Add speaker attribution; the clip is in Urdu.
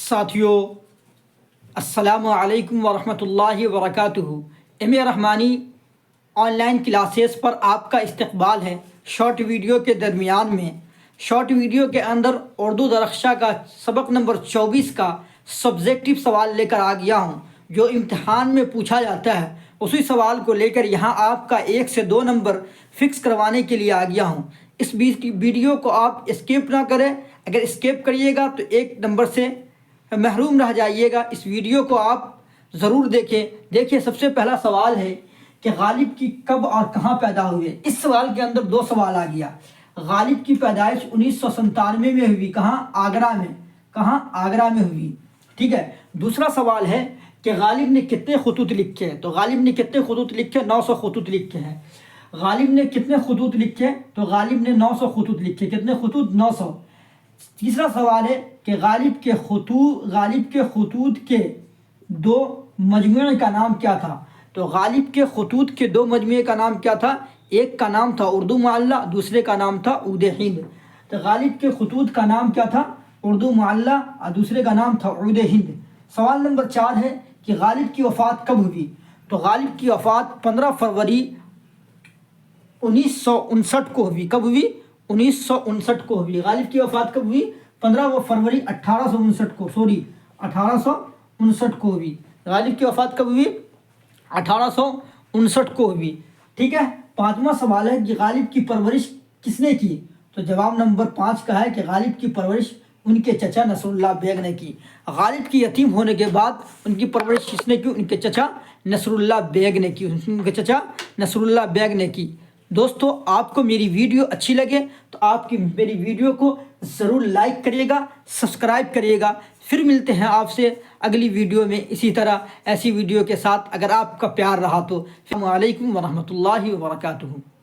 Speaker 1: ساتھیوں السلام علیکم ورحمۃ اللہ وبرکاتہ۔ M A Rahmani online classes پر آپ کا استقبال ہے۔ شارٹ ویڈیو کے درمیان میں شارٹ ویڈیو کے اندر اردو درخشاں کا سبق نمبر 24 کا سبجیکٹو سوال لے کر آ گیا ہوں، جو امتحان میں پوچھا جاتا ہے۔ اسی سوال کو لے کر یہاں آپ کا 1 سے 2 نمبر فکس کروانے کے لیے آ گیا ہوں۔ اس ویڈیو کو آپ اسکپ نہ کریں، اگر اسکپ کریے گا تو 1 نمبر سے محروم رہ جائیے گا۔ اس ویڈیو کو آپ ضرور دیکھیں۔ دیکھیے، سب سے پہلا سوال ہے کہ غالب کی کب اور کہاں پیدا ہوئے۔ اس سوال کے اندر 2 سوال آ گیا۔ غالب کی پیدائش 1997 میں ہوئی، کہاں؟ آگرہ میں۔ کہاں؟ آگرہ میں ہوئی، ٹھیک ہے۔ دوسرا سوال ہے کہ غالب نے کتنے خطوط لکھے ہیں، تو غالب نے کتنے خطوط لکھے؟ 900 خطوط لکھے ہیں۔ غالب نے کتنے خطوط لکھے؟ تو غالب نے 900 خطوط لکھے۔ کتنے خطوط؟ 900۔ تیسرا سوال ہے کہ غالب کے خطوط کے 2 مجموعے کا نام کیا تھا؟ تو غالب کے خطوط کے 2 مجموعے کا نام کیا تھا؟ ایک کا نام تھا اردو معلّہ، دوسرے کا نام تھا عود ہند۔ تو غالب کے خطوط کا نام کیا تھا؟ اردو معلّہ، اور دوسرے کا نام تھا عود ہند۔ سوال نمبر 4 ہے کہ غالب کی وفات کب ہوئی؟ تو غالب کی وفات 15 فروری 1959 کو ہوئی۔ کب ہوئی؟ 1959 کو ہوئی۔ غالب کی وفات کب ہوئی؟ 15 فروری 1859 کو، 1859 کو ہوئی۔ غالب کی وفات کب ہوئی؟ 1859 کو ہوئی، ٹھیک ہے۔ 5واں سوال ہے کہ غالب کی پرورش کس نے کی؟ تو جواب نمبر 5 کا ہے کہ غالب کی پرورش ان کے چچا نصر اللہ بیگ نے کی۔ غالب کی یتیم ہونے کے بعد ان کی پرورش کس نے کی؟ ان کے چچا نصر اللہ بیگ نے کی، ان کے چچا نصر اللہ بیگ نے کی۔ دوستو، آپ کو میری ویڈیو اچھی لگے تو آپ کی میری ویڈیو کو ضرور لائک کریے گا، سبسکرائب کریے گا۔ پھر ملتے ہیں آپ سے اگلی ویڈیو میں اسی طرح ایسی ویڈیو کے ساتھ، اگر آپ کا پیار رہا تو۔ السلام علیکم ورحمۃ اللہ وبرکاتہ۔